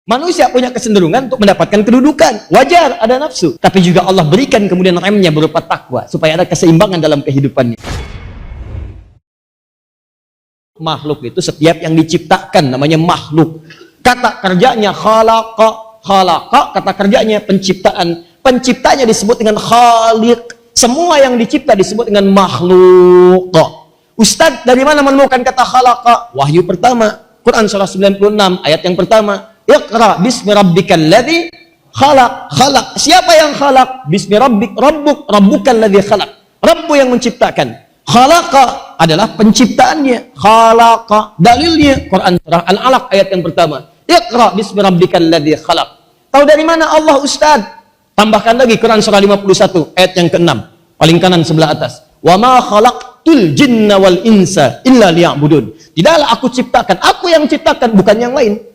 Manusia punya kecenderungan untuk mendapatkan kedudukan. Wajar ada nafsu. Tapi juga Allah berikan kemudian remnya berupa takwa. Supaya ada keseimbangan dalam kehidupannya. Makhluk itu setiap yang diciptakan namanya makhluk. Kata kerjanya khalaqa. Khalaqa kata kerjanya penciptaan. Penciptanya disebut dengan khaliq. Semua yang dicipta disebut dengan makhluk. Ustadz, dari mana menemukan kata khalaqa? Wahyu pertama. Quran surah 96 ayat yang pertama. Iqra bismi rabbikal ladzi khalaq. Khalaq. Siapa yang khalaq? Bismi rabbik rabbuk rabbukal ladzi khalaq. Rabbu yang menciptakan. Khalaqa adalah penciptaannya. Khalaqa dalilnya Quran surah Al-Alaq ayat yang pertama. Iqra bismi rabbikal ladzi khalaq. Tahu dari mana Allah, Ustaz? Tambahkan lagi Quran surah 51 ayat yang ke-6. Paling kanan sebelah atas. Wa ma khalaqtul jinna wal insa illa liya'budun. Tidaklah aku ciptakan, aku yang ciptakan, bukan yang lain.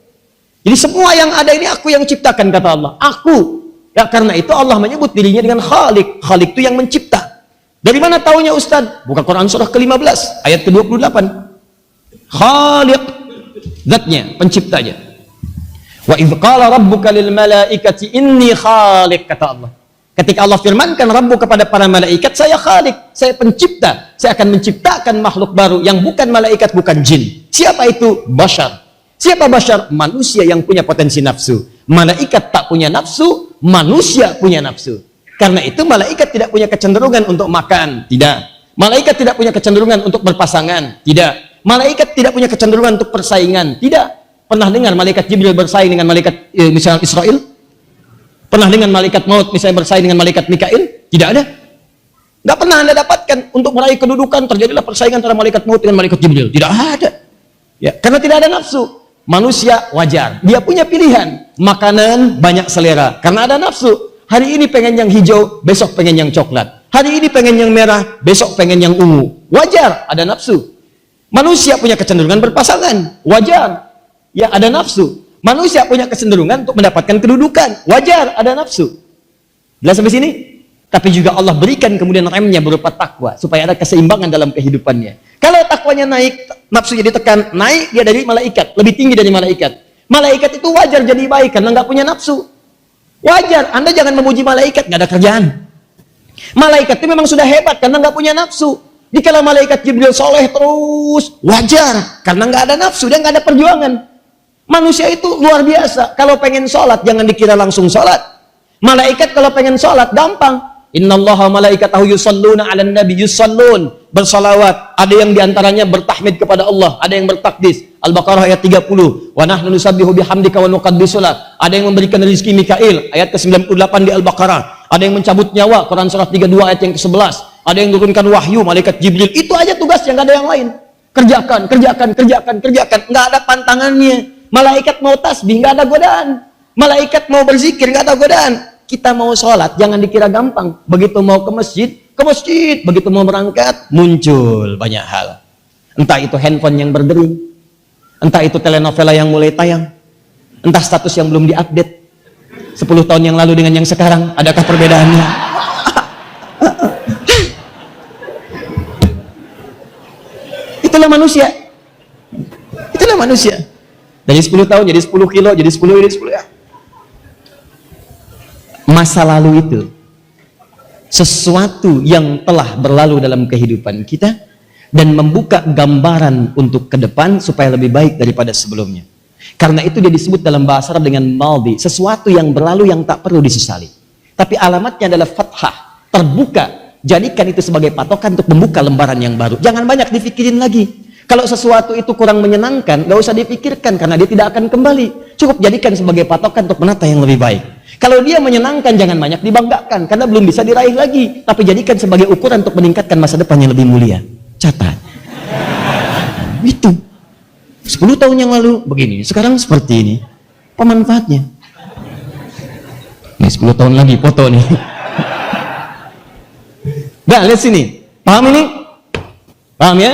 Jadi semua yang ada ini aku yang ciptakan, kata Allah. Aku. Ya karena itu Allah menyebut dirinya dengan Khalik. Khalik itu yang mencipta. Dari mana taunya Ustaz? Buka Quran surah ke-15 ayat ke-28. Khalik. Zatnya, penciptanya. Wa idh qala rabbuka lil malaikati inni khalik, kata Allah. Ketika Allah firmankan Rabbu kepada para malaikat, saya Khalik, saya pencipta. Saya akan menciptakan makhluk baru yang bukan malaikat, bukan jin. Siapa itu? Bashar. Siapa bashar? Manusia yang punya potensi nafsu. Malaikat tak punya nafsu, manusia punya nafsu. Karena itu malaikat tidak punya kecenderungan untuk makan, tidak. Malaikat tidak punya kecenderungan untuk berpasangan, tidak. Malaikat tidak punya kecenderungan untuk persaingan, tidak. Pernah dengar malaikat Jibril bersaing dengan malaikat misalnya Israel? Pernah dengan malaikat maut misalnya bersaing dengan malaikat Mikail? Tidak ada. Nggak pernah Anda dapatkan untuk meraih kedudukan terjadilah persaingan antara malaikat maut dengan malaikat Jibril. Tidak ada. Ya, karena tidak ada nafsu. Manusia wajar, dia punya pilihan. Makanan banyak selera, karena ada nafsu. Hari ini pengen yang hijau, besok pengen yang coklat. Hari ini pengen yang merah, besok pengen yang ungu. Wajar, ada nafsu. Manusia punya kecenderungan berpasangan. Wajar, ya ada nafsu. Manusia punya kecenderungan untuk mendapatkan kedudukan. Wajar, ada nafsu. Jelas sampai sini? Tapi juga Allah berikan kemudian remnya berupa takwa. Supaya ada keseimbangan dalam kehidupannya. Kalau takwanya naik, nafsunya ditekan, naik dia dari malaikat, lebih tinggi dari malaikat. Malaikat itu wajar jadi baik karena nggak punya nafsu. Wajar, Anda jangan memuji malaikat, nggak ada kerjaan. Malaikat itu memang sudah hebat karena nggak punya nafsu. Dikala malaikat Jibril soleh terus, wajar karena nggak ada nafsu, dia nggak ada perjuangan. Manusia itu luar biasa. Kalau pengen sholat, jangan dikira langsung sholat. Malaikat kalau pengen sholat, gampang. Innallaha malaikatahu yusalluna 'alan nabi, yusallun, bersalawat. Ada yang diantaranya bertahmid kepada Allah, ada yang bertakdis. Al-Baqarah ayat 30. Wa nahnu nusabbihu bihamdika wa nuqaddisulak. Ada yang memberikan rezeki Mikail, ayat ke-98 di Al-Baqarah. Ada yang mencabut nyawa, Quran surah 32 ayat yang ke-11. Ada yang menurunkan wahyu, malaikat Jibril. Itu aja tugasnya, nggak ada yang lain. Kerjakan, kerjakan, kerjakan, kerjakan. Nggak ada pantangannya. Malaikat mau tasbih, nggak ada godaan. Malaikat mau berzikir, nggak ada godaan. Kita mau sholat, jangan dikira gampang. Begitu mau ke masjid. Begitu mau berangkat, muncul banyak hal. Entah itu handphone yang berdering, entah itu telenovela yang mulai tayang, entah status yang belum diupdate. 10 tahun yang lalu dengan yang sekarang, adakah perbedaannya? Itulah manusia. Itulah manusia. Dari 10 tahun jadi 10 kilo, jadi 10 ini 10 ya. Masa lalu itu sesuatu yang telah berlalu dalam kehidupan kita dan membuka gambaran untuk ke depan supaya lebih baik daripada sebelumnya. Karena itu dia disebut dalam bahasa Arab dengan maldi, sesuatu yang berlalu yang tak perlu disesali. Tapi alamatnya adalah fathah, terbuka. Jadikan itu sebagai patokan untuk membuka lembaran yang baru. Jangan banyak dipikirin lagi. Kalau sesuatu itu kurang menyenangkan, gak usah dipikirkan karena dia tidak akan kembali. Cukup jadikan sebagai patokan untuk menata yang lebih baik. Kalau dia menyenangkan, jangan banyak dibanggakan karena belum bisa diraih lagi. Tapi jadikan sebagai ukuran untuk meningkatkan masa depan yang lebih mulia. Catat. Itu. 10 tahun yang lalu begini, sekarang seperti ini. Apa manfaatnya? Ini 10 tahun lagi foto nih. Nah, lihat sini. Paham ini? Paham ya?